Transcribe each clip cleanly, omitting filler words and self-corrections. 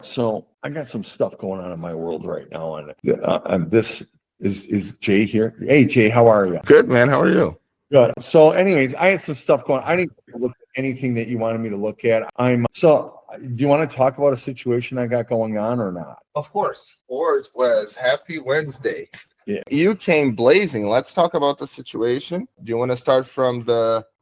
So I got some stuff going on in my world right now, and this is Jay here. Hey, Jay, how are you? Good, man. How are you? Good. So, anyways, I had some stuff going. I didn't look at anything that you wanted me to look at. Do you want to talk about a situation I got going on or not? Of course. Yours was Happy Wednesday. Yeah. You came blazing. Let's talk about the situation. Do you want to start from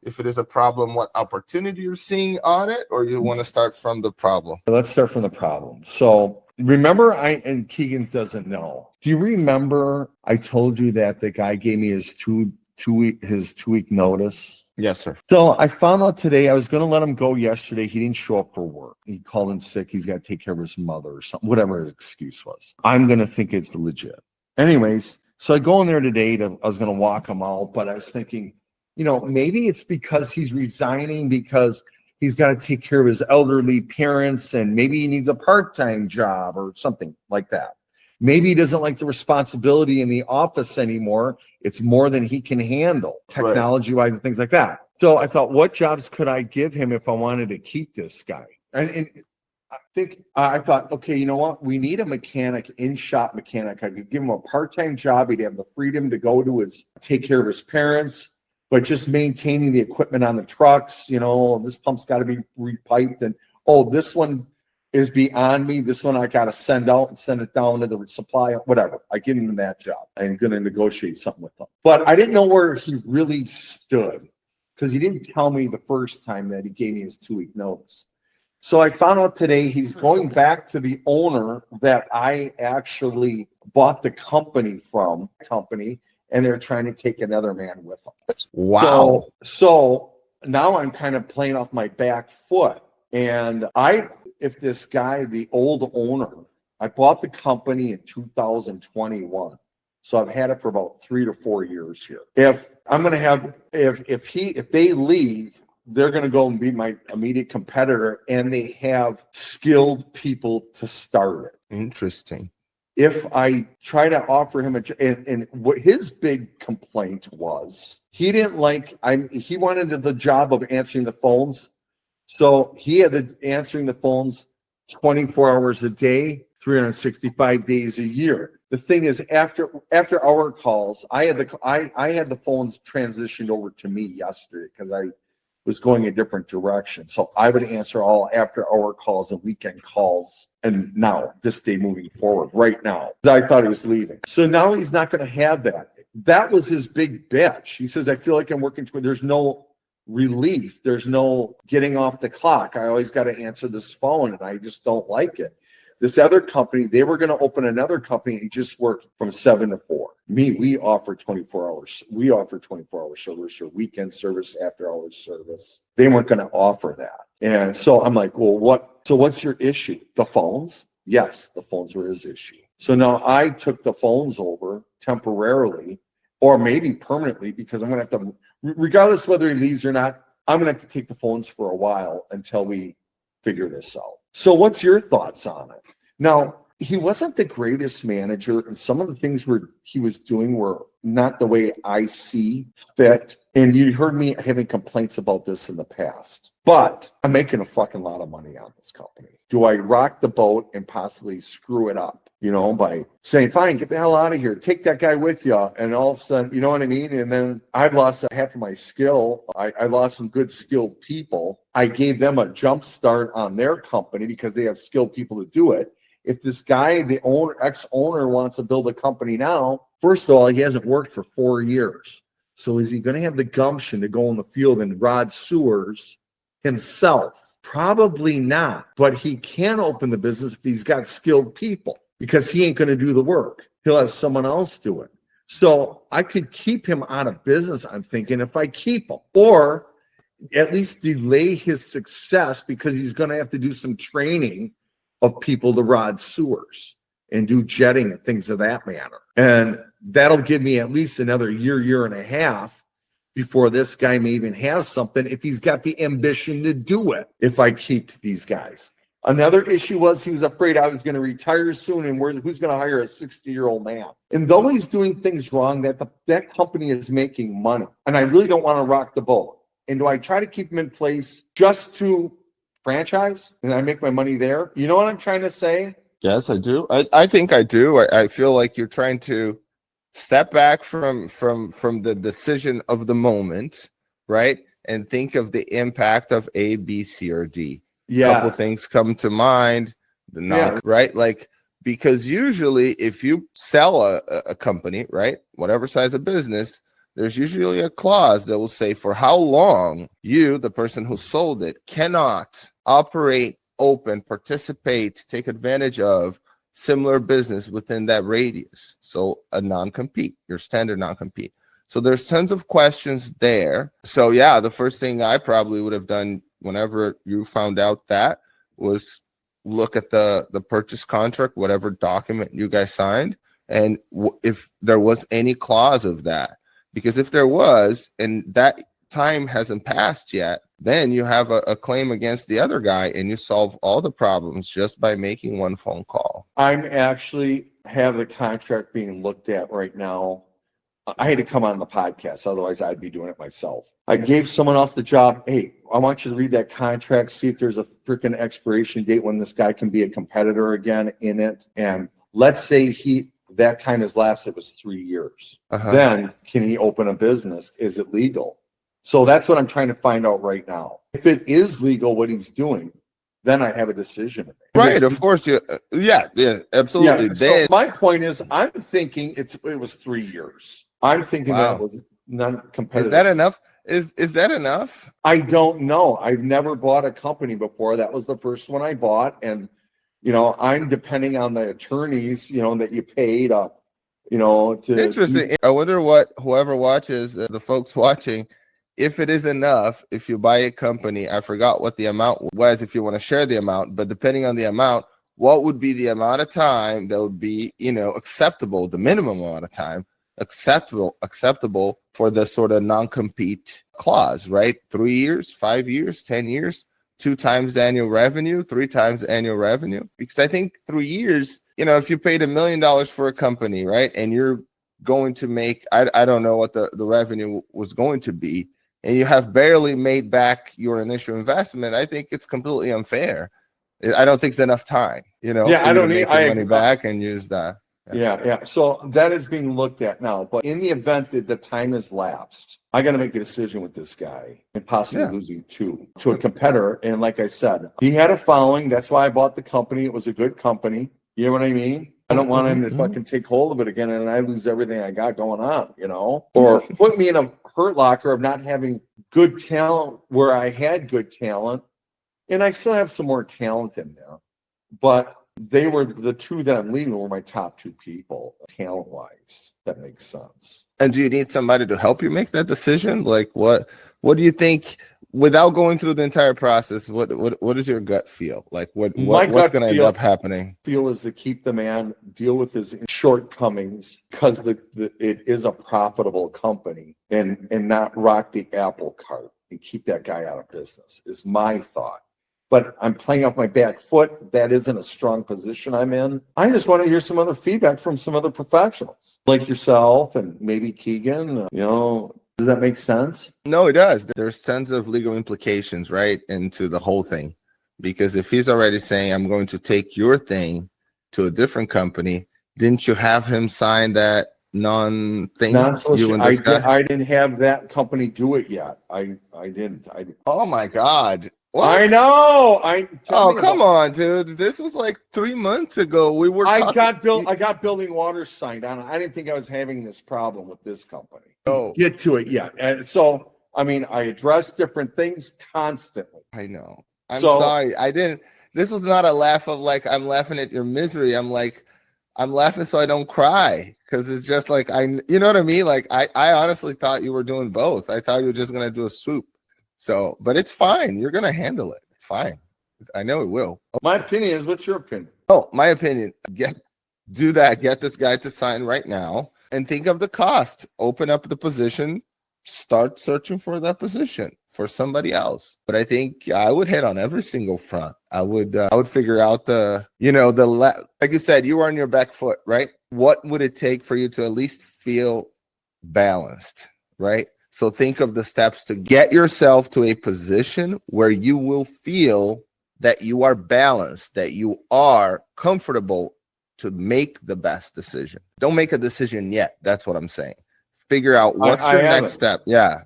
if it is a problem, what opportunity you're seeing on it, or you want to start from the problem? Let's start from the problem. So remember, and Keegan doesn't know. Do you remember I told you that the guy gave me his two week notice? Yes, sir. So I found out today I was going to let him go yesterday. He didn't show up for work. He called in sick. He's got to take care of his mother or something, whatever his excuse was. I'm going to think it's legit. Anyways, so I go in there today I was going to walk him out, but I was thinking, maybe it's because he's resigning because he's got to take care of his elderly parents and maybe he needs a part-time job or something like that. Maybe he doesn't like the responsibility in the office anymore. It's more than he can handle technology-wise and things like that. So I thought, what jobs could I give him if I wanted to keep this guy? And I thought, okay, you know what? We need a mechanic, in-shop mechanic. I could give him a part-time job. He'd have the freedom to go to take care of his parents, but just maintaining the equipment on the trucks. This pump's got to be repiped, and this one is beyond me. This one I got to send out and send it down to the supply, whatever. I give him that job. I'm going to negotiate something with him. But I didn't know where he really stood because he didn't tell me the first time that he gave me his 2 week notice. So I found out today he's going back to the owner that I actually bought the company from, and they're trying to take another man with them. Wow. So now I'm kind of playing off my back foot. And if this guy, the old owner, I bought the company in 2021. So I've had it for about 3 to 4 years here. If they leave, they're going to go and be my immediate competitor, and they have skilled people to start it. Interesting. If I try to offer him and what his big complaint was, he wanted the job of answering the phones. So he had answering the phones 24 hours a day, 365 days a year. The thing is, after our calls, I had the phones transitioned over to me yesterday because I was going a different direction. So I would answer all after-hour calls and weekend calls. And now, this day moving forward, right now, I thought he was leaving. So now he's not going to have that. That was his big bitch. He says, I feel like I'm working there's no relief. There's no getting off the clock. I always got to answer this phone, and I just don't like it. This other company, they were going to open another company and just work from 7 to 4. We offer 24 hours. We offer 24-hour service or weekend service, after-hours service. They weren't going to offer that. And so I'm like, well, what's your issue? The phones? Yes, the phones were his issue. So now I took the phones over temporarily or maybe permanently because I'm going to have to, regardless whether he leaves or not, I'm going to have to take the phones for a while until we figure this out. So what's your thoughts on it? Now, he wasn't the greatest manager, and some of the things he was doing were not the way I see fit. And you heard me having complaints about this in the past. But I'm making a fucking lot of money on this company. Do I rock the boat and possibly screw it up? By saying, fine, get the hell out of here. Take that guy with you. And all of a sudden, you know what I mean? And then I've lost half of my skill. I lost some good skilled people. I gave them a jump start on their company because they have skilled people to do it. If this guy, the ex-owner wants to build a company now, first of all, he hasn't worked for 4 years. So is he going to have the gumption to go in the field and rod sewers himself? Probably not. But he can open the business if he's got skilled people because he ain't going to do the work. He'll have someone else do it. So I could keep him out of business, I'm thinking, if I keep him. Or at least delay his success because he's going to have to do some training of people to rod sewers and do jetting and things of that manner. And that'll give me at least another year and a half before this guy may even have something if he's got the ambition to do it, if I keep these guys. Another issue was he was afraid I was going to retire soon, and who's going to hire a 60-year-old man? And though he's doing things wrong, that company is making money. And I really don't want to rock the boat. And do I try to keep him in place just to franchise and I make my money there. You know what I'm trying to say? Yes, I do. I think I do. I feel like you're trying to step back from the decision of the moment, right? And think of the impact of A, B, C, or D. Yeah. Couple things come to mind. Right? Like, because usually if you sell a company, right, whatever size of business, there's usually a clause that will say for how long you, the person who sold it, cannot operate, open, participate, take advantage of similar business within that radius. So a non-compete, your standard non-compete. So there's tons of questions there. So yeah, the first thing I probably would have done whenever you found out that was look at the purchase contract, whatever document you guys signed, and if there was any clause of that. Because if there was, and that time hasn't passed yet, then you have a claim against the other guy and you solve all the problems just by making one phone call. I'm actually have the contract being looked at right now. I had to come on the podcast, otherwise I'd be doing it myself. I gave someone else the job. Hey, I want you to read that contract, see if there's a freaking expiration date when this guy can be a competitor again in it. And let's say that time has lapsed, it was 3 years. Then can he open a business? Is it legal? So that's what I'm trying to find out right now. If it is legal, what he's doing, then I have a decision. Right, of course. Yeah, absolutely. Yeah, so my point is, I'm thinking it was 3 years. I'm thinking that it was non-competitive. Is that enough? Is that enough? I don't know. I've never bought a company before. That was the first one I bought. And, I'm depending on the attorneys, that you paid up, to. Interesting. I wonder what whoever watches, the folks watching, if it is enough, if you buy a company, I forgot what the amount was, if you want to share the amount, but depending on the amount, what would be the amount of time that would be, acceptable, the minimum amount of time acceptable for the sort of non-compete clause, right? 3 years, 5 years, 10 years, 2 times the annual revenue, 3 times the annual revenue. Because I think 3 years, if you paid $1 million for a company, right, and you're going to make, I don't know what the revenue was going to be, and you have barely made back your initial investment, I think it's completely unfair. I don't think it's enough time, I don't need money back and use that. Yeah. So that is being looked at now. But in the event that the time has lapsed, I got to make a decision with this guy and possibly losing to a competitor. And like I said, he had a following. That's why I bought the company. It was a good company. You know what I mean? I don't want him to fucking take hold of it again and I lose everything I got going on, or put me in a hurt locker of not having good talent where I had good talent. And I still have some more talent in there. But they were the two that I'm leaving were my top 2 people, talent wise. That makes sense. And do you need somebody to help you make that decision? Like what do you think, without going through the entire process, what does your gut feel? Like what's going to end up happening? Feel is to keep the man, deal with his shortcomings, because it is a profitable company, and not rock the apple cart and keep that guy out of business is my thought. But I'm playing off my back foot. That isn't a strong position I'm in. I just want to hear some other feedback from some other professionals like yourself and maybe Keegan. Does that make sense? No, it does. There's tons of legal implications, right, into the whole thing. Because if he's already saying, I'm going to take your thing to a different company, didn't you have him sign that non-thing? I didn't have that company do it yet. I didn't. Oh my God. What? I know. Come on, dude. This was like 3 months ago. I got building water signed on. I didn't think I was having this problem with this company. Oh, get to it yet. And so, I address different things constantly. I know. I'm sorry. I didn't. This was not a laugh of like I'm laughing at your misery. I'm laughing so I don't cry, because it's just like you know what I mean. Like I honestly thought you were doing both. I thought you were just gonna do a swoop. So, but it's fine. You're going to handle it. It's fine. I know it will. My opinion is, what's your opinion? Oh, my opinion, do that. Get this guy to sign right now and think of the cost. Open up the position, start searching for that position for somebody else. But I think I would hit on every single front. I would figure out like you said, you were on your back foot, right? What would it take for you to at least feel balanced, right? So think of the steps to get yourself to a position where you will feel that you are balanced, that you are comfortable to make the best decision. Don't make a decision yet. That's what I'm saying. Figure out what's your next step. Yeah.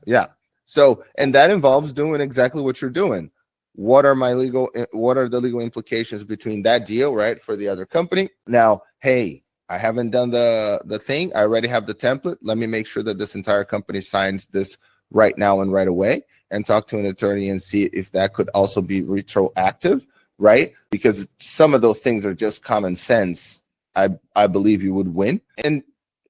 So, and that involves doing exactly what you're doing. What are the legal implications between that deal, right, for the other company? Now, hey, I haven't done the thing. I already have the template. Let me make sure that this entire company signs this right now and right away, and talk to an attorney and see if that could also be retroactive, right? Because some of those things are just common sense. I believe you would win. And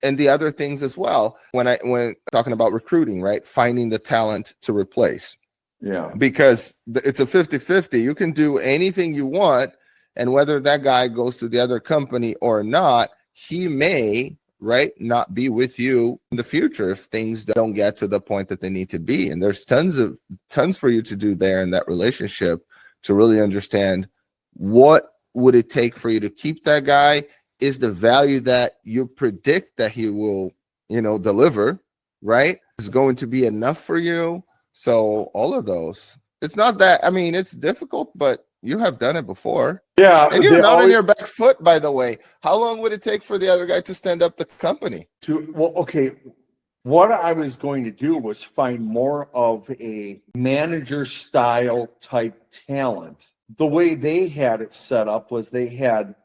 the other things as well, when talking about recruiting, right? Finding the talent to replace. Yeah. Because it's a 50-50. You can do anything you want, and whether that guy goes to the other company or not, he may, right, not be with you in the future if things don't get to the point that they need to be. And there's tons for you to do there in that relationship to really understand what would it take for you to keep that guy. Is the value that you predict that he will, deliver, right, is going to be enough for you? So all of those. It's not that, it's difficult, but you have done it before. Yeah. And you're not on your back foot, by the way. How long would it take for the other guy to stand up the company? Okay. What I was going to do was find more of a manager style type talent. The way they had it set up was they had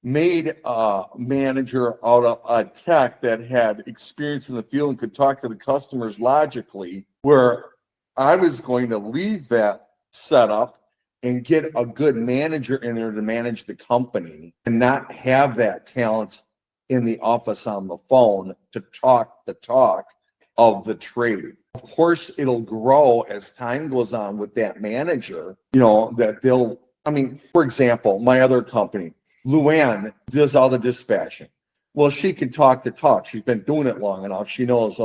made a manager out of a tech that had experience in the field and could talk to the customers logically, where I was going to leave that setup and get a good manager in there to manage the company and not have that talent in the office on the phone to talk the talk of the trade. Of course, it'll grow as time goes on with that manager, that they'll, for example, my other company, Luann does all the dispatching. Well, she can talk the talk. She's been doing it long enough. She knows,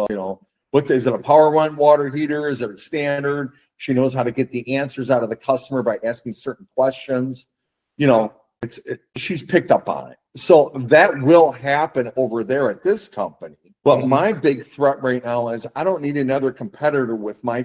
what is it, a power run water heater? Is it a standard? She knows how to get the answers out of the customer by asking certain questions. She's picked up on it. So that will happen over there at this company. But my big threat right now is I don't need another competitor with my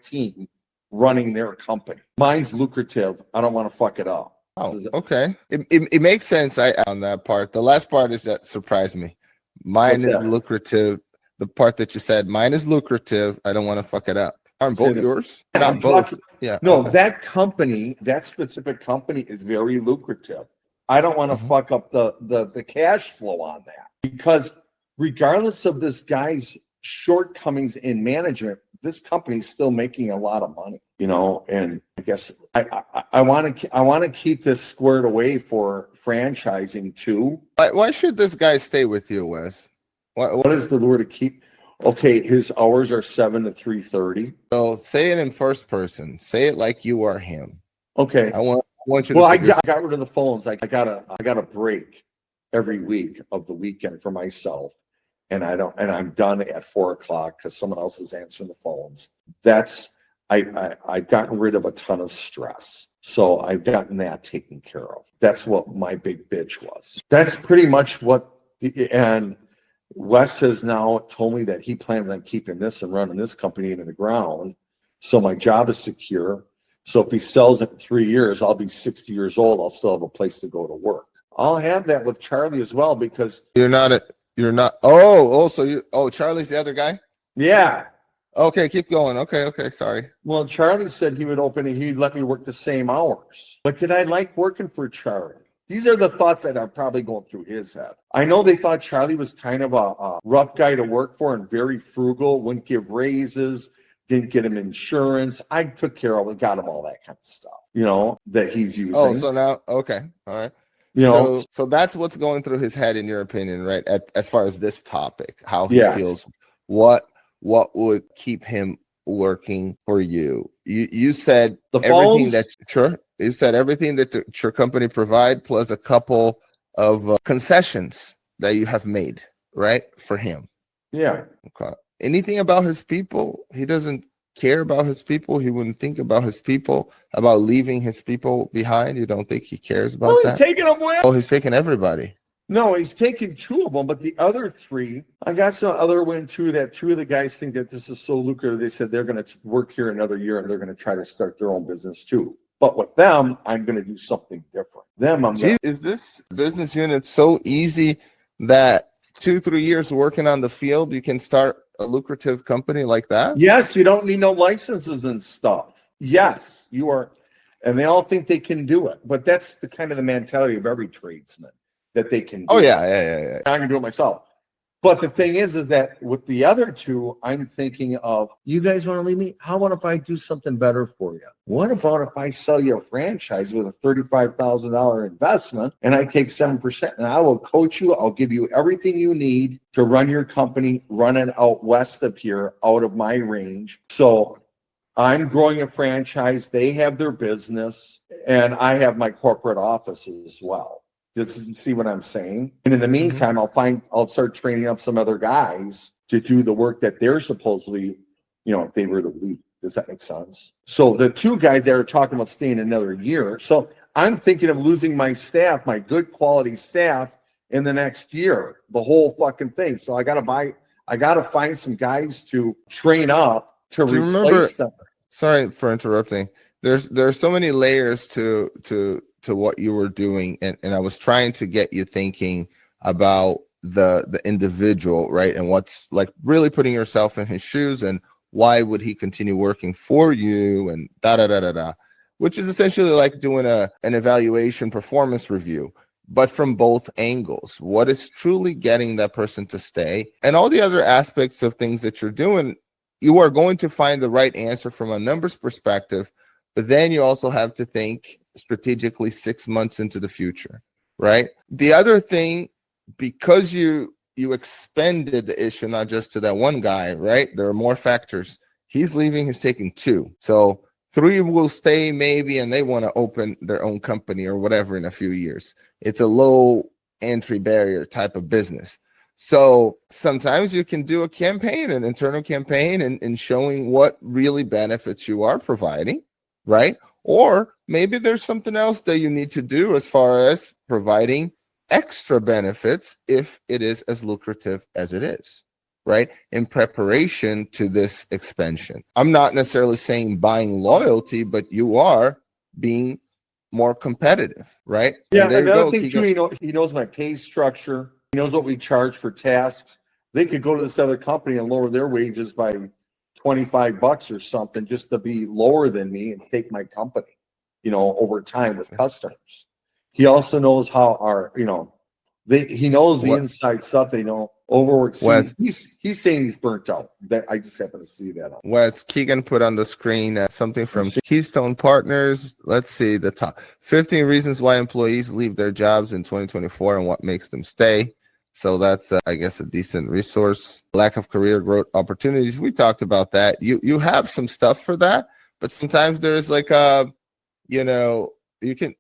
team running their company. Mine's lucrative. I don't want to fuck it up. Oh, okay. It makes sense on that part. The last part is that surprised me. Mine is lucrative. The part that you said, mine is lucrative. I don't want to fuck it up. Aren't both yours? Not both. Yeah. No, that company, that specific company is very lucrative. I don't want to fuck up the cash flow on that, because regardless of this guy's shortcomings in management, this company's still making a lot of money, and I guess I want to keep this squared away for franchising too. Why should this guy stay with you, Wes? What is the lure to keep? Okay, his hours are 7 to 3:30. So say it in first person. Say it like you are him. Okay. I want you. Well, I got rid of the phones. I got a break every week of the weekend for myself. And I'm done at 4:00 because someone else is answering the phones. I've gotten rid of a ton of stress. So I've gotten that taken care of. That's what my big bitch was. That's pretty much and Wes has now told me that he plans on keeping this and running this company into the ground. So my job is secure. So if he sells it in 3 years, I'll be 60 years old. I'll still have a place to go to work. I'll have that with Charlie as well, because you're not. Charlie's the other guy? Yeah. Okay, keep going. Okay, sorry. Well, Charlie said he'd let me work the same hours. But did I like working for Charlie? These are the thoughts that are probably going through his head. I know they thought Charlie was kind of a rough guy to work for and very frugal, wouldn't give raises, didn't get him insurance. I took care of it, got him all that kind of stuff, that he's using. Oh, so now, okay, all right. So that's what's going through his head, in your opinion, right? As far as this topic, how he feels, what would keep him working for you? You said everything you said everything that your company provide, plus a couple of concessions that you have made, right, for him. Yeah. Okay. Anything about his people? He doesn't care about his people. He wouldn't think about his people, about leaving his people behind. You don't think he cares about that? He's taking them with. Oh, he's taking everybody. No, he's taking 2 of them, but the other 3, I got some other one too, that 2 of the guys think that this is so lucrative. They said they're going to work here another year and they're going to try to start their own business too. But with them, I'm going to do something different. Is this business unit so easy that 2-3 years working on the field, you can start a lucrative company like that? Yes, you don't need no licenses and stuff. Yes, you are. And they all think they can do it. But that's the kind of the mentality of every tradesman, that they can do Oh, it. yeah. I can do it myself. But the thing is that with the other two, I'm thinking of, you guys want to leave me? How about if I do something better for you? What about if I sell you a franchise with a $35,000 investment and I take 7% and I will coach you? I'll give you everything you need to run your company, run it out west of here, out of my range. So I'm growing a franchise. They have their business and I have my corporate office as well. See what I'm saying? And in the meantime, I'll start training up some other guys to do the work that they're supposedly, if they were to leave. Does that make sense? So the two guys that are talking about staying another year. So I'm thinking of losing my staff, my good quality staff, in the next year, the whole fucking thing. So I got to find some guys to train up to replace them. Sorry for interrupting. There's so many layers to what you were doing, and I was trying to get you thinking about the individual, right? And what's like really putting yourself in his shoes, and why would he continue working for you, and which is essentially like doing an evaluation performance review, but from both angles. What is truly getting that person to stay, and all the other aspects of things that you're doing. You are going to find the right answer from a numbers perspective, but then you also have to think strategically 6 months into the future, right? The other thing, because you expanded the issue not just to that one guy, right? There are more factors. He's leaving, he's taking 2. So 3 will stay maybe, and they want to open their own company or whatever in a few years. It's a low entry barrier type of business. So sometimes you can do a campaign, an internal campaign, and showing what really benefits you are providing, right? Or maybe there's something else that you need to do as far as providing extra benefits if it is as lucrative as it is, right? In preparation to this expansion. I'm not necessarily saying buying loyalty, but you are being more competitive, right? Yeah, and the other thing too, he knows my pay structure. He knows what we charge for tasks. They could go to this other company and lower their wages by $25 or something just to be lower than me and take my company, over time with customers. He also knows how he knows the inside stuff. They know overwork. He's saying he's burnt out. That I just happen to see that. Wes Keegan put on the screen something from Keystone Partners. Let's see the top 15 reasons why employees leave their jobs in 2024 and what makes them stay. So that's, I guess, a decent resource. Lack of career growth opportunities. We talked about that. You have some stuff for that, but sometimes there's like you can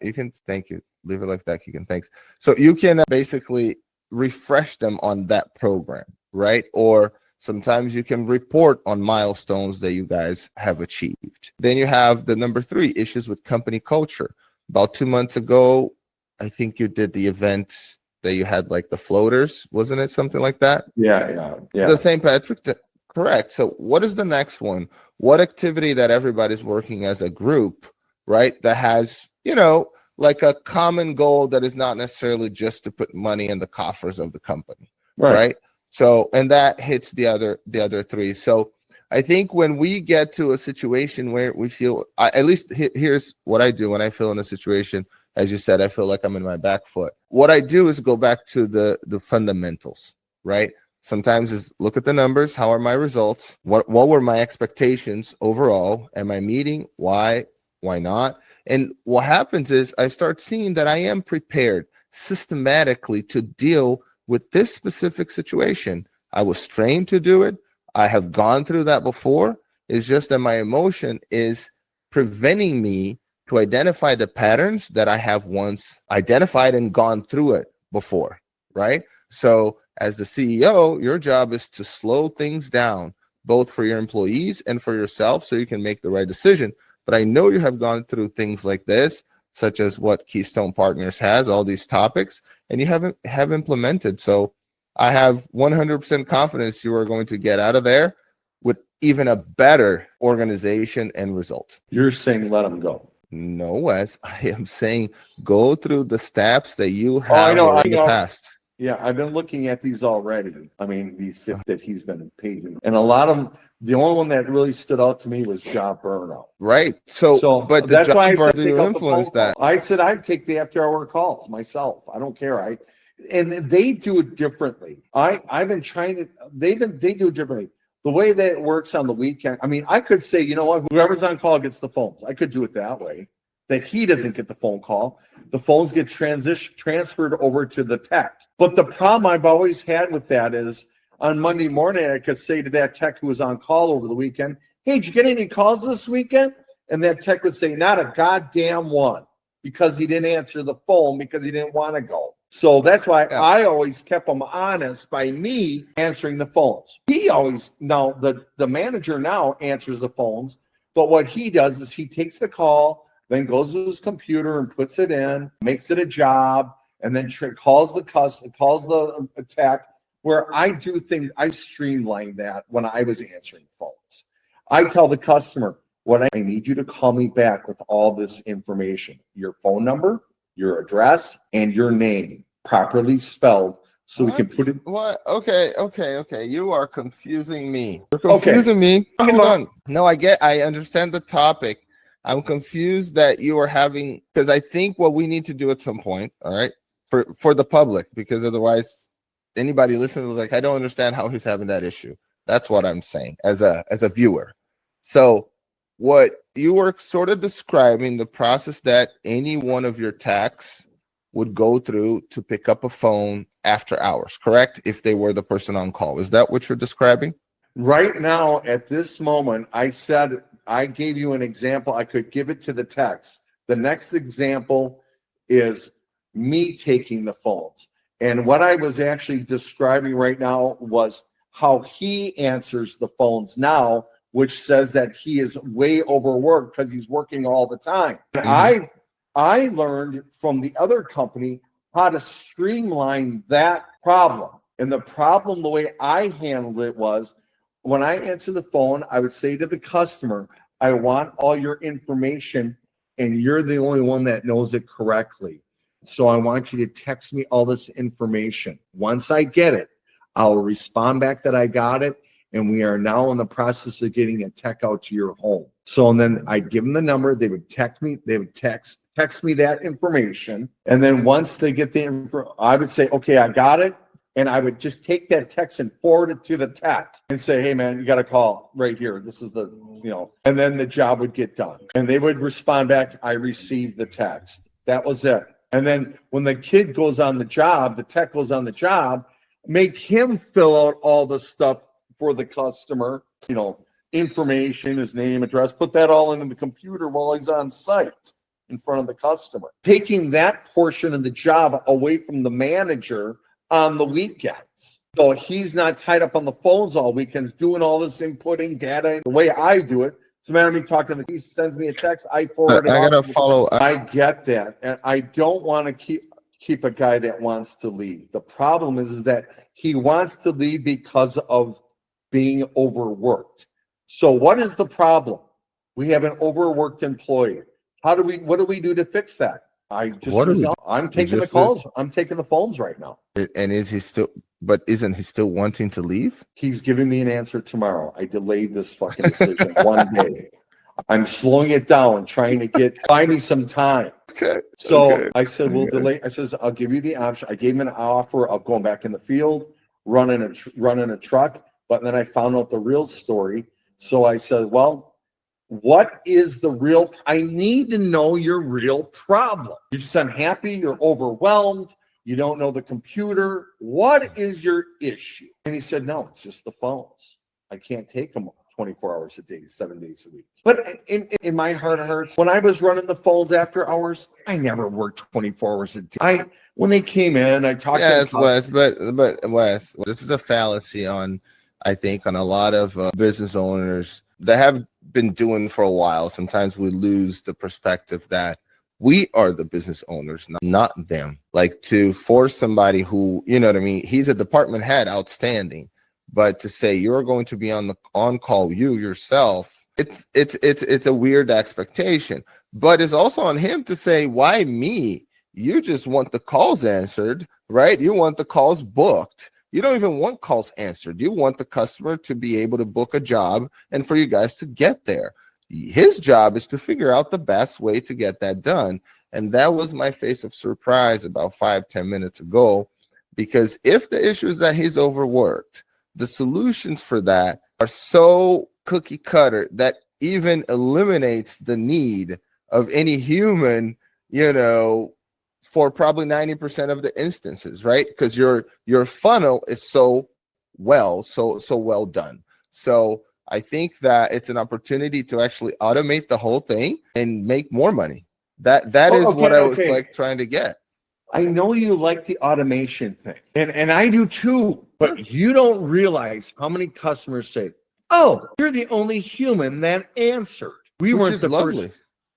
thank you. Leave it like that, Keegan. Thanks. So you can basically refresh them on that program, right? Or sometimes you can report on milestones that you guys have achieved. Then you have the number 3, issues with company culture. About 2 months ago, I think you did the event that you had like the floaters, wasn't it? Something like that? Yeah. The St. Patrick, correct. So what is the next one? What activity that everybody's working as a group, right? That has, like a common goal that is not necessarily just to put money in the coffers of the company, right? So, and that hits the other 3. So I think when we get to a situation where we feel, at least here's what I do when I feel in a situation. As you said, I feel like I'm in my back foot. What I do is go back to the fundamentals, right? Sometimes is look at the numbers. How are my results? What were my expectations overall? Am I meeting? Why not? And what happens is I start seeing that I am prepared systematically to deal with this specific situation. I was trained to do it. I have gone through that before. It's just that my emotion is preventing me to identify the patterns that I have once identified and gone through it before, right? So as the CEO, your job is to slow things down, both for your employees and for yourself, so you can make the right decision. But I know you have gone through things like this, such as what Keystone Partners has, all these topics, and you have implemented. So I have 100% confidence you are going to get out of there with even a better organization and result. You're saying let them go. No, Wes. I am saying go through the steps that you Oh, have in the past. Yeah, I've been looking at these already. I mean, these 50 that he's been paging. And a lot of them, the only one that really stood out to me was job burnout. Right. So but that's why I said do take you out the phone influence that? call. I said I'd take the after-hour calls myself. I don't care. And they do it differently. I've been trying to. They do it differently. The way that it works on the weekend. I mean, I could say, you know what, whoever's on call gets the phones. I could do it that way. That he doesn't get the phone call. The phones get transferred over to the tech. But the problem I've always had with that is on Monday morning, I could say to that tech who was on call over the weekend, hey, did you get any calls this weekend? And that tech would say, not a goddamn one, because he didn't answer the phone because he didn't want to go. So that's why I always kept him honest by me answering the phones. Now the manager now answers the phones, but what he does is he takes the call, then goes to his computer and puts it in, makes it a job, and then calls the tech. Where I do things, I streamline that when I was answering phones. I tell the customer, what I need you to call me back with all this information, your phone number, your address, and your name properly spelled, so we can put it. What? Okay. You are confusing me. You're confusing me. Hold on. No, I understand the topic. I'm confused that you are having, because I think what we need to do at some point, all right, for the public, because otherwise anybody listening was like, I don't understand how he's having that issue. That's what I'm saying as a viewer. So what you were sort of describing the process that any one of your techs would go through to pick up a phone after hours, correct? If they were the person on call. Is that what you're describing? Right now, at this moment, I gave you an example. I could give it to the techs. The next example is me taking the phones. And what I was actually describing right now was how he answers the phones now, which says that he is way overworked because he's working all the time. And I learned from the other company how to streamline that problem. And the problem, the way I handled it was, when I answer the phone, I would say to the customer, I want all your information, and you're the only one that knows it correctly. So I want you to text me all this information. Once I get it, I'll respond back that I got it, and we are now in the process of getting a tech out to your home. So and then I'd give them the number. They would text me. They would text me that information, and then once they get the info, I would say, okay, I got it. And I would just take that text and forward it to the tech and say, hey, man, you got a call right here. This is and then the job would get done. And they would respond back, I received the text. That was it. And then when the kid goes on the job, the tech goes on the job, make him fill out all the stuff for the customer, information, his name, address, put that all into the computer while he's on site in front of the customer. Taking that portion of the job away from the manager on the weekends. So he's not tied up on the phones all weekends doing all this inputting data. The way I do it, it's a matter of me talking to he sends me a text, I forward it. I gotta follow. I get that. And I don't want to keep a guy that wants to leave. The problem is that he wants to leave because of being overworked. So what is the problem? We have an overworked employee. What do we do to fix that? I'm taking the calls. I'm taking the phones right now. And isn't he still wanting to leave? He's giving me an answer tomorrow. I delayed this fucking decision one day. I'm slowing it down, trying to buy me some time. Okay. So I said, we'll delay. I says, I'll give you the option. I gave him an offer of going back in the field, running a truck. But then I found out the real story. So I said, well, what is the real? I need to know your real problem. You're just unhappy. You're overwhelmed. You don't know the computer. What is your issue? And he said, no, it's just the phones. I can't take them 24 hours a day, 7 days a week. But in my heart of hearts, when I was running the phones after hours, I never worked 24 hours a day. When they came in, I talked to them. Wes, but Wes, this is a fallacy I think on a lot of business owners that have been doing for a while. Sometimes we lose the perspective that we are the business owners, not them. Like, to force somebody who, you know what I mean, he's a department head, outstanding, but to say you're going to be on call, you yourself, it's a weird expectation. but it's also on him to say, why me? You just want the calls answered, right? You want the calls booked. You don't even want calls answered. You want the customer to be able to book a job and for you guys to get there. His job is to figure out the best way to get that done. And that was my face of surprise about 5-10 minutes ago, because if the issue is that he's overworked, the solutions for that are so cookie cutter that even eliminates the need of any human, for probably 90% of the instances, right? Because your funnel is so well done. So I think that it's an opportunity to actually automate the whole thing and make more money. That is what I was like trying to get. I know you like the automation thing, and I do too, but you don't realize how many customers say, "Oh, you're the only human that answered." We weren't the first.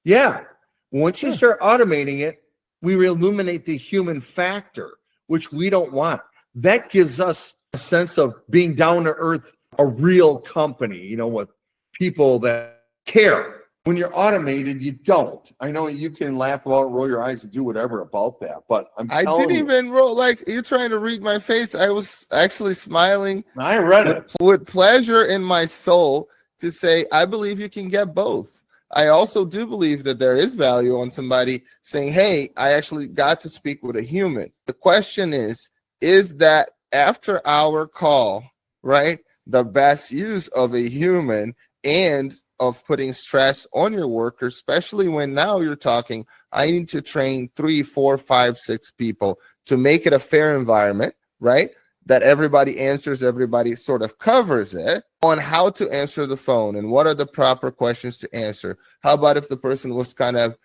Yeah. Once you start automating it, we illuminate the human factor, which we don't want. That gives us a sense of being down to earth, a real company, with people that care. When you're automated, you don't. I know you can laugh about it, roll your eyes, and do whatever about that, but I didn't even roll. Like, you're trying to read my face. I was actually smiling. I read it with pleasure in my soul to say, I believe you can get both. I also do believe that there is value on somebody saying, hey, I actually got to speak with a human. The question is that after our call, right, the best use of a human and of putting stress on your workers, especially when now you're talking, I need to train 3, 4, 5, 6 people to make it a fair environment, right? That everybody answers, everybody sort of covers it on how to answer the phone and what are the proper questions to answer. How about if the person was kind of,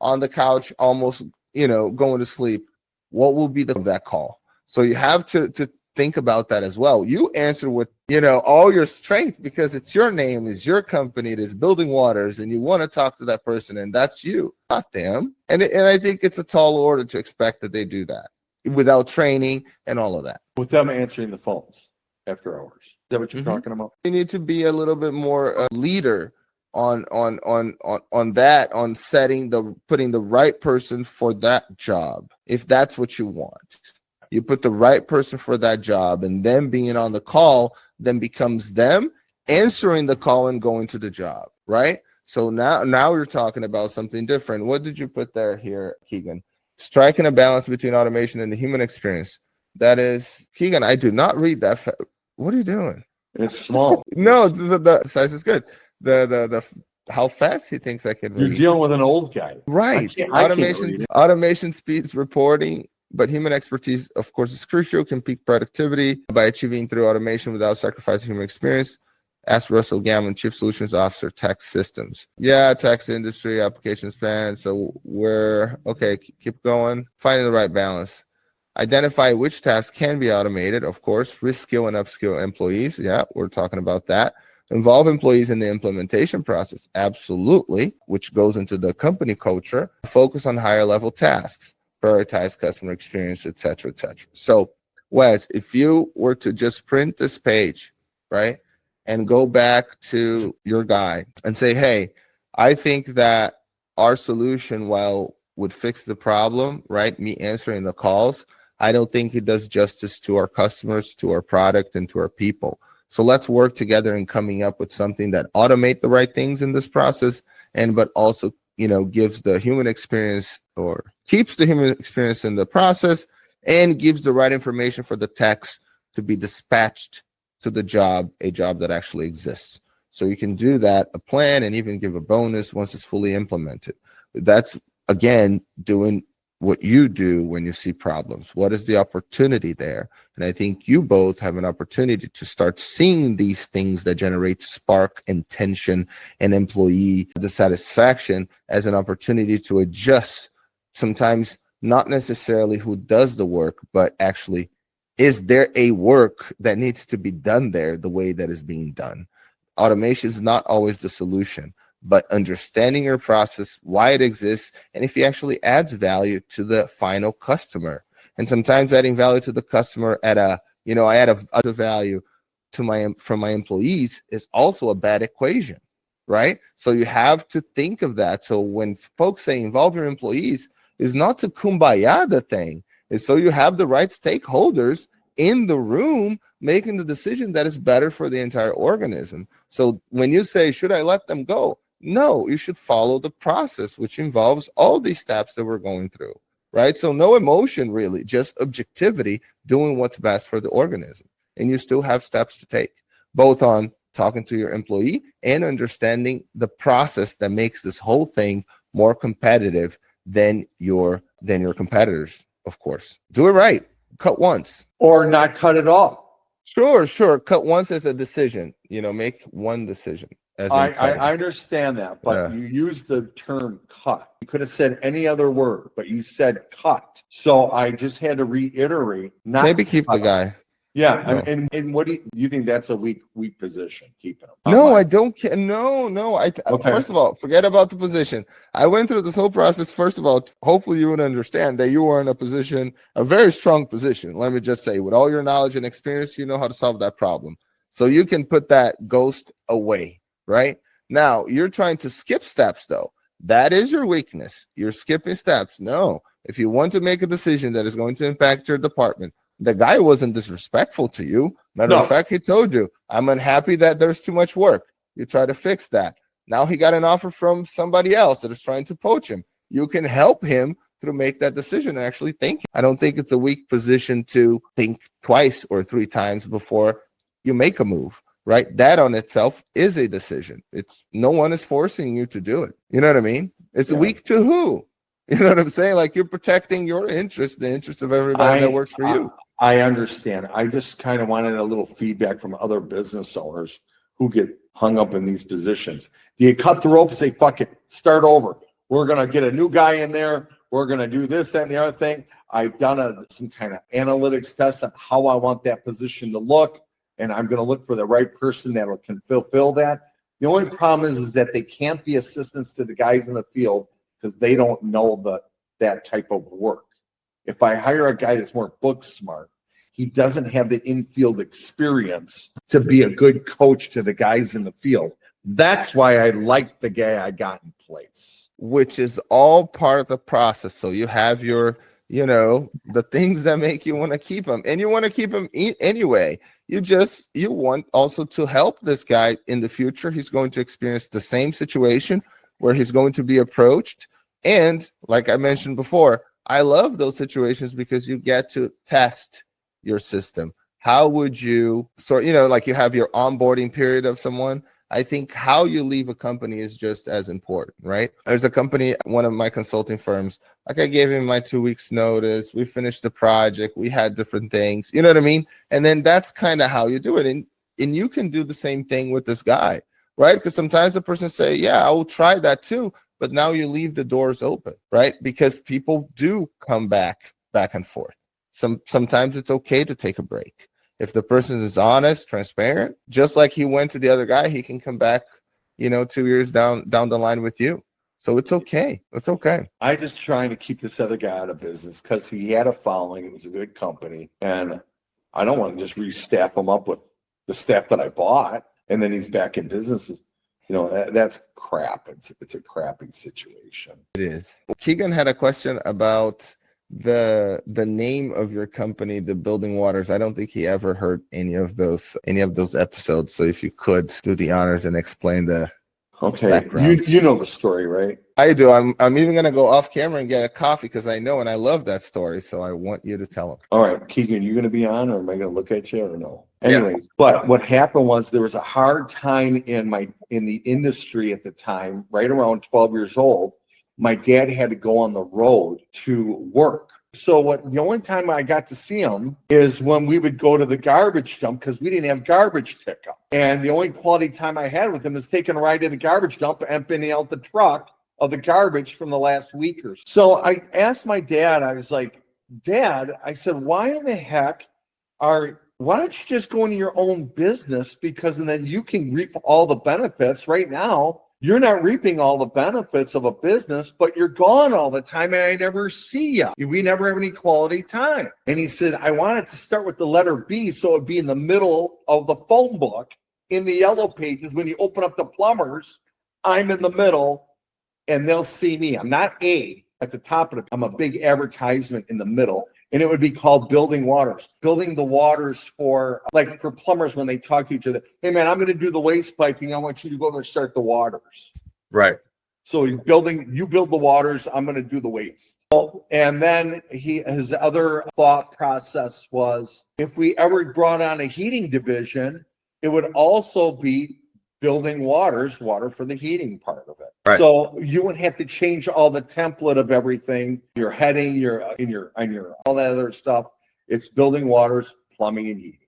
on the couch, almost, going to sleep? What will be that call? So you have to think about that as well. You answer with, all your strength because it's your name, it's your company, it is Building Waters, and you want to talk to that person, and that's you, not them. And I think it's a tall order to expect that they do that without training and all of that. With them answering the phones after hours. Is that what you're talking about? You need to be a little bit more a leader on that, on putting the right person for that job, if that's what you want. You put the right person for that job, and them being on the call then becomes them answering the call and going to the job, right? So now you're talking about something different. What did you put there here, Keegan? Striking a balance between automation and the human experience. That is, Keegan, I do not read that. What are you doing? It's small. No, the size is good. The how fast he thinks I can read. You're dealing with an old guy. Right. Automation speeds reporting, but human expertise, of course, is crucial. Can peak productivity by achieving through automation without sacrificing human experience. Ask Russell Gammon, Chief Solutions Officer, Tech Systems. Yeah, tax industry, application span. So keep going. Finding the right balance. Identify which tasks can be automated, of course. Reskill and upskill employees. Yeah, we're talking about that. Involve employees in the implementation process. Absolutely, which goes into the company culture. Focus on higher level tasks. Prioritize customer experience, et cetera, et cetera. So, Wes, if you were to just print this page, right, and go back to your guy and say, hey, I think that our solution, would fix the problem, right, me answering the calls, I don't think it does justice to our customers, to our product, and to our people. So let's work together in coming up with something that automate the right things in this process, but also, gives the human experience or keeps the human experience in the process and gives the right information for the techs to be dispatched to the job, a job that actually exists. So you can do that, a plan, and even give a bonus once it's fully implemented. That's, again, doing what you do when you see problems. What is the opportunity there? And I think you both have an opportunity to start seeing these things that generate spark and tension and employee dissatisfaction as an opportunity to adjust, sometimes not necessarily who does the work, but actually, is there a work that needs to be done there the way that is being done? Automation is not always the solution, but understanding your process, why it exists, and if it actually adds value to the final customer. And sometimes adding value to the customer I add a value to from my employees is also a bad equation, right? So you have to think of that. So when folks say involve your employees, is not to kumbaya the thing. It's so you have the right stakeholders in the room making the decision that is better for the entire organism. So when you say, should I let them go? No, you should follow the process, which involves all these steps that we're going through, right? So no emotion, really, just objectivity, doing what's best for the organism. And you still have steps to take, both on talking to your employee and understanding the process that makes this whole thing more competitive than your competitors, of course. Do it right. Cut once. Or not cut at all. Sure. Cut once as a decision. Make one decision. I understand that, but you used the term cut. You could have said any other word, but you said cut. So I just had to reiterate. Maybe keep the guy. Yeah, no. And what do you think? That's a weak position, keeping him? No, I don't care. No. Okay. First of all, forget about the position. I went through this whole process. First of all, hopefully you would understand that you are in a very strong position. Let me just say, with all your knowledge and experience, you know how to solve that problem. So you can put that ghost away, right? Now, you're trying to skip steps, though. That is your weakness. You're skipping steps. No, if you want to make a decision that is going to impact your department, the guy wasn't disrespectful to you. Matter of fact, he told you, I'm unhappy that there's too much work. You try to fix that. Now he got an offer from somebody else that is trying to poach him. You can help him to make that decision and actually think. I don't think it's a weak position to think twice or three times before you make a move, right? That on itself is a decision. No one is forcing you to do it. You know what I mean? It's weak to who? You know what I'm saying? Like, you're protecting your interest, the interest of everybody that works for you. I understand. I just kind of wanted a little feedback from other business owners who get hung up in these positions. Do you cut the rope and say, fuck it, start over? We're going to get a new guy in there. We're going to do this, that, and the other thing. I've done some kind of analytics test on how I want that position to look, and I'm going to look for the right person that can fulfill that. The only problem is that they can't be assistants to the guys in the field because they don't know that type of work. If I hire a guy that's more book smart, he doesn't have the infield experience to be a good coach to the guys in the field. That's why I like the guy I got in place. Which is all part of the process. So you have your, the things that make you want to keep him, and you want to keep him anyway. You want also to help this guy in the future. He's going to experience the same situation where he's going to be approached. And like I mentioned before, I love those situations because you get to test your system. How would you like you have your onboarding period of someone? I think how you leave a company is just as important, right? There's a company, one of my consulting firms, like I gave him my 2 weeks notice. We finished the project. We had different things, you know what I mean? And then that's kind of how you do it. And you can do the same thing with this guy, right? Because sometimes the person say, yeah, I will try that too. But now you leave the doors open, right? Because people do come back and forth. Sometimes it's okay to take a break. If the person is honest, transparent, just like he went to the other guy, he can come back, 2 years down the line with you. So it's okay. It's okay. I just trying to keep this other guy out of business because he had a following. It was a good company. And I don't want to just restaff him up with the staff that I bought. And then he's back in business. That's crap. It's a crappy situation. It is. Keegan had a question about the name of your company, the Building Waters. I don't think he ever heard any of those episodes. So if you could do the honors and explain the background. You know the story, right? I do. I'm even gonna go off camera and get a coffee because I know and I love that story. So I want you to tell him. All right, Keegan, you gonna be on, or am I gonna look at you, or no? Anyways, But what happened was there was a hard time in the industry at the time, right around 12 years old. My dad had to go on the road to work. So the only time I got to see him is when we would go to the garbage dump because we didn't have garbage pickup. And the only quality time I had with him is taking a ride to the garbage dump, emptying out the truck of the garbage from the last week or so. So I asked my dad, I was like, Dad, I said, why in the heck why don't you just go into your own business? Because then you can reap all the benefits. Right now, you're not reaping all the benefits of a business, but you're gone all the time and I never see you. We never have any quality time. And he said, I wanted to start with the letter B so it'd be in the middle of the phone book in the yellow pages when you open up the plumbers I'm in the middle, and they'll see me. I'm not A at the top of it. I'm a big advertisement in the middle. And it would be called Building Waters. Building the waters for plumbers when they talk to each other. Hey man, I'm going to do the waste piping. I want you to go there and start the waters. Right. So you build the waters. I'm going to do the waste. And then his other thought process was, if we ever brought on a heating division, it would also be building waters, water for the heating part of it. Right. So you wouldn't have to change all the template of everything, your heading, your all that other stuff. It's building waters, plumbing and heating,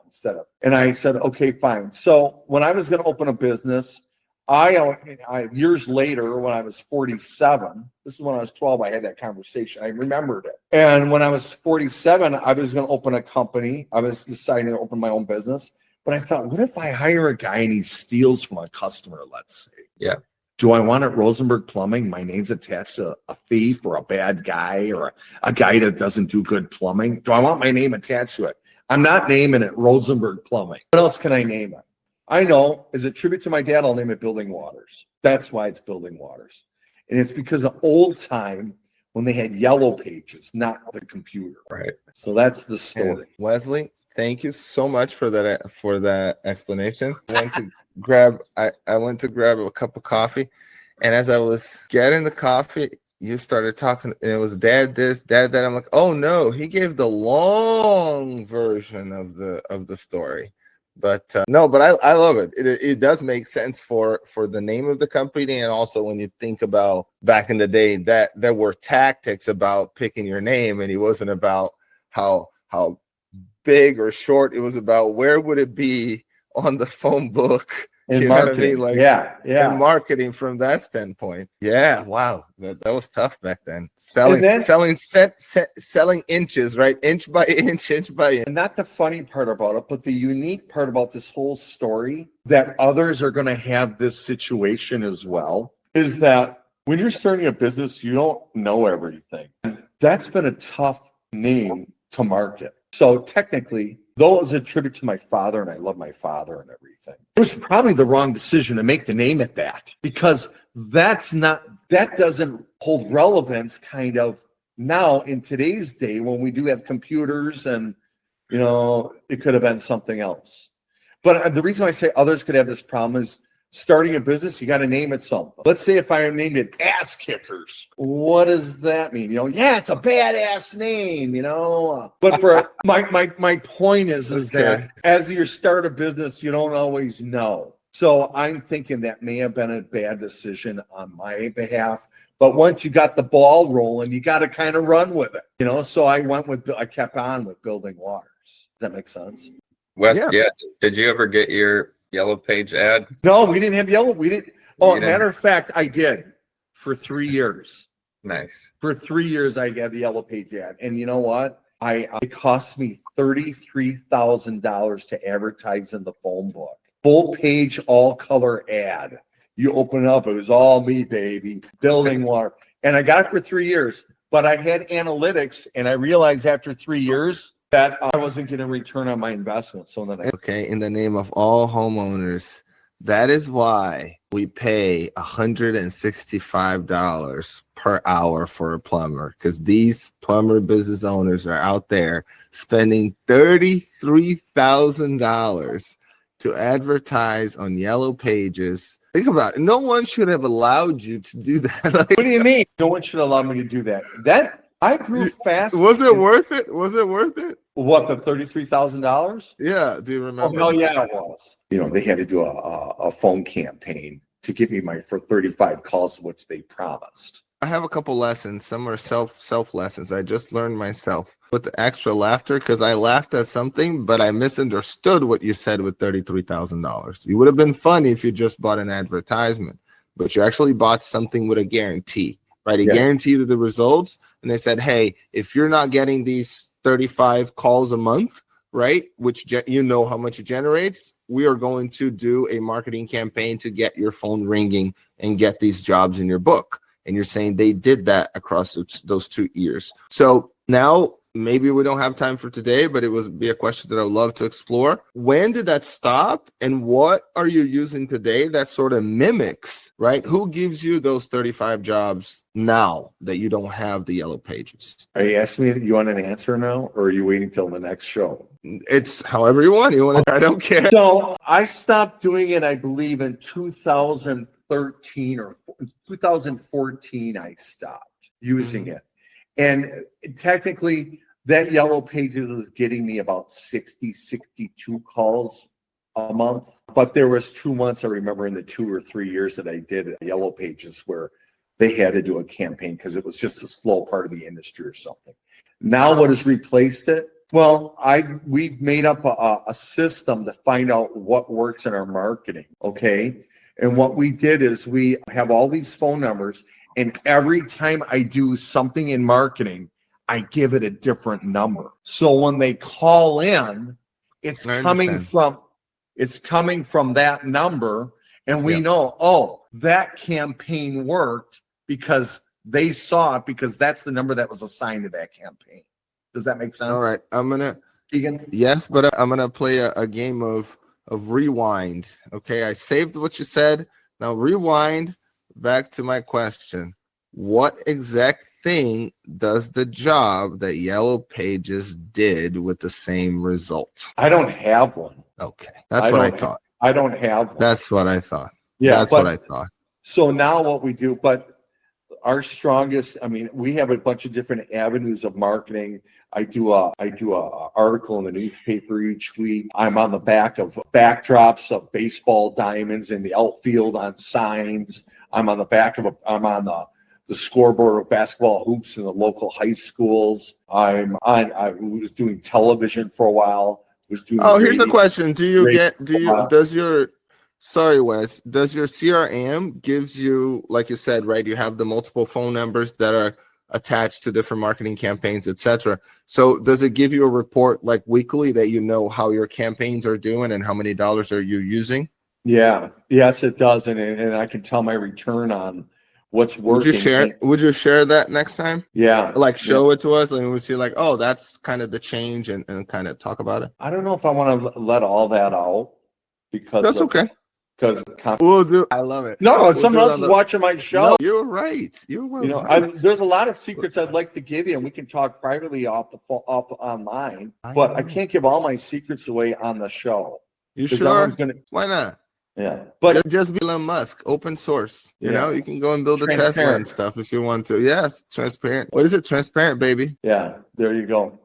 instead of. And I said, okay, fine. So when I was going to open a business, I years later, when I was 47, this is when I was 12, I had that conversation. I remembered it. And when I was 47, I was going to open a company. I was deciding to open my own business. But I thought, what if I hire a guy and he steals from a customer, let's say? Yeah. Do I want it Rosenberg Plumbing? My name's attached to a thief or a bad guy or a guy that doesn't do good plumbing? Do I want my name attached to it? I'm not naming it Rosenberg Plumbing. What else can I name it? I know, as a tribute to my dad, I'll name it Building Waters. That's why it's Building Waters. And it's because of old time when they had yellow pages, not the computer. Right. So that's the story. And Wesley, thank you so much for that explanation. I went to grab a cup of coffee, and as I was getting the coffee, you started talking, and it was dad this, dad that. I'm like, oh no, he gave the long version of the story. But no, but I love it. It does make sense for the name of the company, and also when you think about back in the day that there were tactics about picking your name, and it wasn't about how big or short. It was about where would it be on the phone book. In marketing, In marketing from that standpoint. Yeah, wow, that was tough back then. Selling inches, right? Inch by inch by inch. And not the funny part about it, but the unique part about this whole story, that others are going to have this situation as well, is that when you're starting a business, you don't know everything. That's been a tough name to market. So technically, though it was a tribute to my father, and I love my father and everything, it was probably the wrong decision to make the name at that, because that doesn't hold relevance kind of now in today's day when we do have computers, and it could have been something else. But the reason I say others could have this problem is starting a business, you got to name it something. Let's say if I named it Ass Kickers, what does that mean? Yeah, it's a badass name, But for my point is that as you start a business, you don't always know. So I'm thinking that may have been a bad decision on my behalf. But once you got the ball rolling, you got to kind of run with it, So I kept on with Building Waters. Does that make sense? Wes, yeah. Did you ever get your Yellow Page ad? No, we didn't have yellow. We didn't. Oh, matter of fact, I did for 3 years. Nice. For 3 years, I had the Yellow Page ad, and you know what? It cost me $33,000 to advertise in the phone book. Full page, all color ad. You open it up, it was all me, baby. Building water, and I got it for 3 years. But I had analytics, and I realized after 3 years that I wasn't getting a return on my investment. So then in the name of all homeowners, that is why we pay $165 per hour for a plumber, because these plumber business owners are out there spending $33,000 to advertise on Yellow Pages. Think about it. No one should have allowed you to do that. What do you mean? No one should allow me to do that. I grew fast. Was it worth it? Was it worth it? What, the $33,000? Yeah. Do you remember? Oh, yeah, it was. They had to do a phone campaign to get me for 35 calls, which they promised. I have a couple lessons. Some are self lessons. I just learned myself with the extra laughter, because I laughed at something, but I misunderstood what you said with $33,000. It would have been funny if you just bought an advertisement, but you actually bought something with a guarantee. Right, guaranteed the results, and they said, "Hey, if you're not getting these 35 calls a month, right, which how much it generates, we are going to do a marketing campaign to get your phone ringing and get these jobs in your book." And you're saying they did that across those 2 years. So now maybe we don't have time for today, but it would be a question that I would love to explore. When did that stop? And what are you using today that sort of mimics, right? Who gives you those 35 jobs now that you don't have the yellow pages? Are you asking me that you want an answer now, or are you waiting till the next show? It's however you want. I don't care. So I stopped doing it, I believe, in 2013 or 2014. I stopped using it. And technically, that yellow pages was getting me about 60, 62 calls a month. But there was 2 months, I remember, in the 2 or 3 years that I did yellow pages where they had to do a campaign because it was just a slow part of the industry or something. Now what has replaced it? Well, we've made up a system to find out what works in our marketing, okay? And what we did is we have all these phone numbers, and every time I do something in marketing, I give it a different number. So when they call in, it's coming from that number, and we know, oh, that campaign worked because they saw it, because that's the number that was assigned to that campaign. Does that make sense? All right, Keegan? Yes, but I'm gonna play a game of rewind. Okay, I saved what you said. Now rewind back to my question. What exact thing does the job that Yellow Pages did with the same results? I don't have one. Okay, that's what I thought. I don't have one. That's what I thought. Yeah, that's what I thought. So now what we do, but our strongest, I mean, we have a bunch of different avenues of marketing. I do a article in the newspaper each week. I'm on the back of backdrops of baseball diamonds in the outfield on signs. I'm on the back of I'm on the scoreboard of basketball hoops in the local high schools. I was doing television for a while. Here's the question. Sorry, Wes, does your CRM gives you, like you said, right? You have the multiple phone numbers that are attached to different marketing campaigns, etc. So does it give you a report like weekly that you know how your campaigns are doing and how many dollars are you using? Yeah, yes, it does. And I can tell my return on what's working. Would you share that next time? Yeah. Like show it to us and we see like, oh, that's kind of the change and kind of talk about it. I don't know if I want to let all that out because that's okay. Because we'll do. I love it. No, someone else is watching my show. No, you're right. There's a lot of secrets I'd like to give you, and we can talk privately off online. But I can't give all my secrets away on the show. You sure? Why not? Yeah, but just be Elon Musk, open source. You know, you can go and build a Tesla and stuff if you want to. Yes, transparent. What is it? Transparent, baby. Yeah, there you go.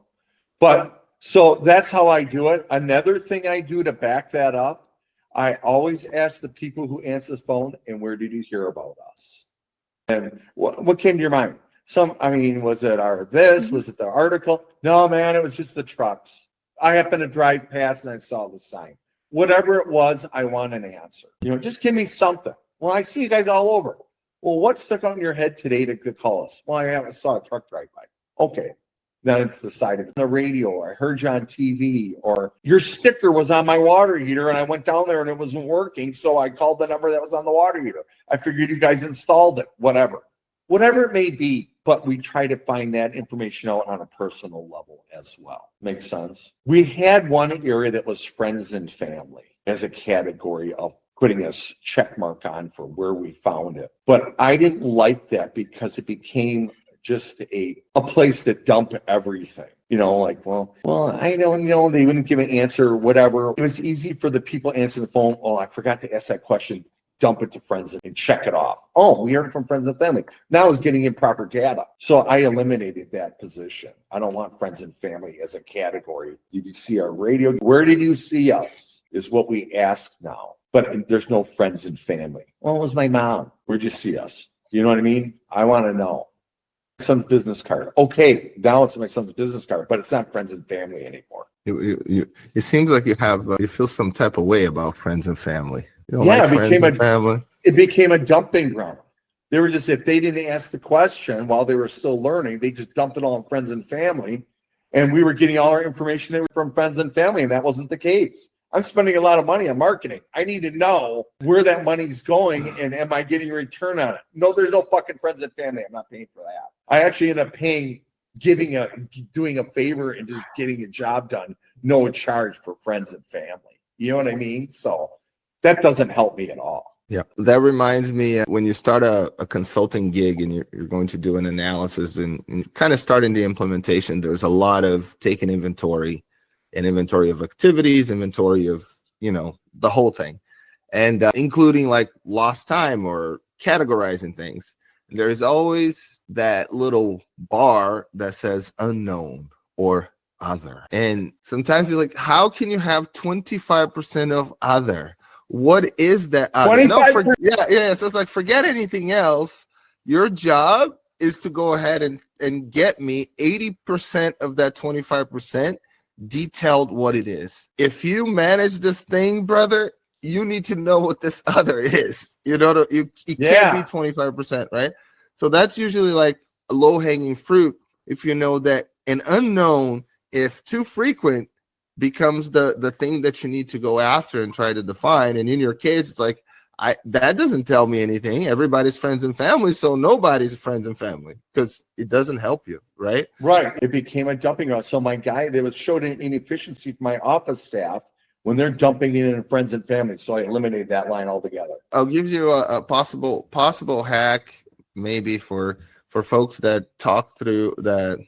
But so that's how I do it. Another thing I do to back that up, I always ask the people who answer the phone, and where did you hear about us? And what came to your mind? Was it was it the article? No, man, it was just the trucks. I happened to drive past and I saw the sign. Whatever it was, I want an answer. Just give me something. Well, I see you guys all over. Well, what stuck out in your head today to call us? Well, I saw a truck drive by. Okay. Then it's the side of the radio, or I heard you on TV, or your sticker was on my water heater and I went down there and it wasn't working. So I called the number that was on the water heater. I figured you guys installed it, whatever it may be. But we try to find that information out on a personal level as well. Makes sense. We had one area that was friends and family as a category of putting a check mark on for where we found it. But I didn't like that because it became just a place that dumped everything, well, I don't know. They wouldn't give an answer, whatever. It was easy for the people answering the phone. Oh, I forgot to ask that question. Dump it to friends and check it off. Oh, we heard from friends and family. Now it's getting improper data. So I eliminated that position. I don't want friends and family as a category. Did you see our radio? Where did you see us is what we ask now. But there's no friends and family. Well, it was my mom. Where'd you see us? You know what I mean? I want to know. Son's business card. Okay, now it's my son's business card, but it's not friends and family anymore. It seems like you have you feel some type of way about friends and family. It became a dumping ground. They were just, if they didn't ask the question while they were still learning, they just dumped it all on friends and family, and we were getting all our information from friends and family, and that wasn't the case. I'm spending a lot of money on marketing. I need to know where that money's going and am I getting a return on it? No, there's no fucking friends and family. I'm not paying for that. I actually end up paying doing a favor and just getting a job done, no charge for friends and family. You know what I mean? So that doesn't help me at all. Yeah, that reminds me when you start a consulting gig and you're going to do an analysis and kind of starting the implementation, there's a lot of taking inventory of activities, inventory of, the whole thing, and including like lost time or categorizing things. There's always that little bar that says unknown or other. And sometimes you're like, how can you have 25% of other? What is that? So it's like, forget anything else. Your job is to go ahead and get me 80% of that 25%, detailed what it is. If you manage this thing, brother, you need to know what this other is. You can't be 25%, right? So that's usually like a low-hanging fruit. If you know that an unknown, if too frequent, becomes the thing that you need to go after and try to define. And in your case, it's like, that doesn't tell me anything. Everybody's friends and family, so nobody's friends and family, because it doesn't help you, right? Right. It became a dumping ground. So my guy, there was showed an inefficiency for my office staff when they're dumping it in friends and family. So I eliminated that line altogether. I'll give you a possible hack, maybe for folks that talk through that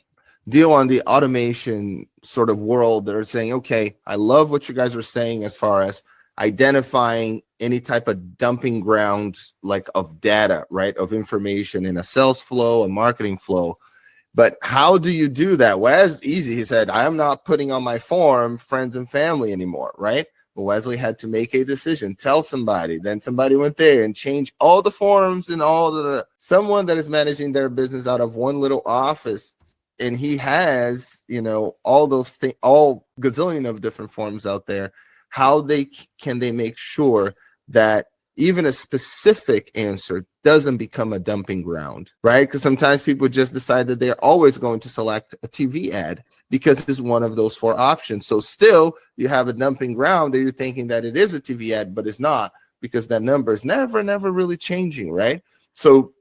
deal on the automation sort of world. They're saying, okay, I love what you guys are saying as far as identifying any type of dumping grounds, like of data, right, of information in a sales flow, a marketing flow. But how do you do that? Well, it's easy. He said, I am not putting on my form friends and family anymore, right? But Wesley had to make a decision, tell somebody. Then somebody went there and changed all the forms and someone that is managing their business out of one little office. And he has, all those things, all gazillion of different forms out there. How can they make sure that even a specific answer doesn't become a dumping ground, right? Because sometimes people just decide that they're always going to select a TV ad because it's one of those 4 options. So still, you have a dumping ground that you're thinking that it is a TV ad, but it's not, because that number is never really changing, right? So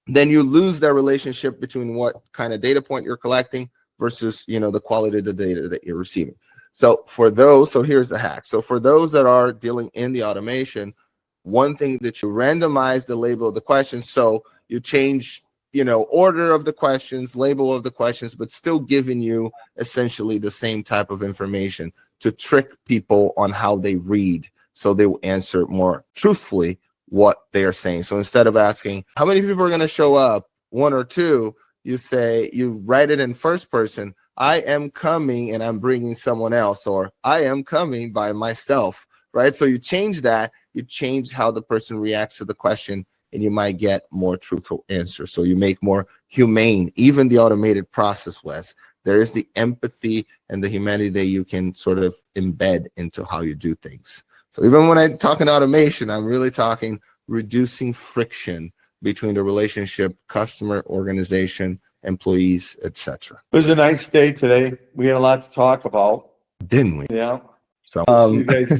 then you lose that relationship between what kind of data point you're collecting versus, the quality of the data that you're receiving. So here's the hack. So for those that are dealing in the automation, one thing that you randomize the label of the questions. So you change, order of the questions, label of the questions, but still giving you essentially the same type of information to trick people on how they read. So they will answer more truthfully what they are saying. So instead of asking how many people are going to show up, 1 or 2, you write it in first person. I am coming and I'm bringing someone else, or I am coming by myself, right? So you change that, you change how the person reacts to the question, and you might get more truthful answers. So you make more humane, even the automated process, Wes. There is the empathy and the humanity that you can sort of embed into how you do things. So even when I'm talking automation, I'm really talking reducing friction between the relationship, customer, organization, employees, etc. It was a nice day today. We had a lot to talk about, didn't we? Yeah. So see you guys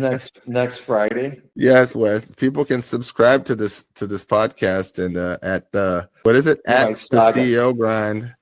next Friday. Yes, Wes. People can subscribe to this podcast and at the what is it? At the CEO Grind.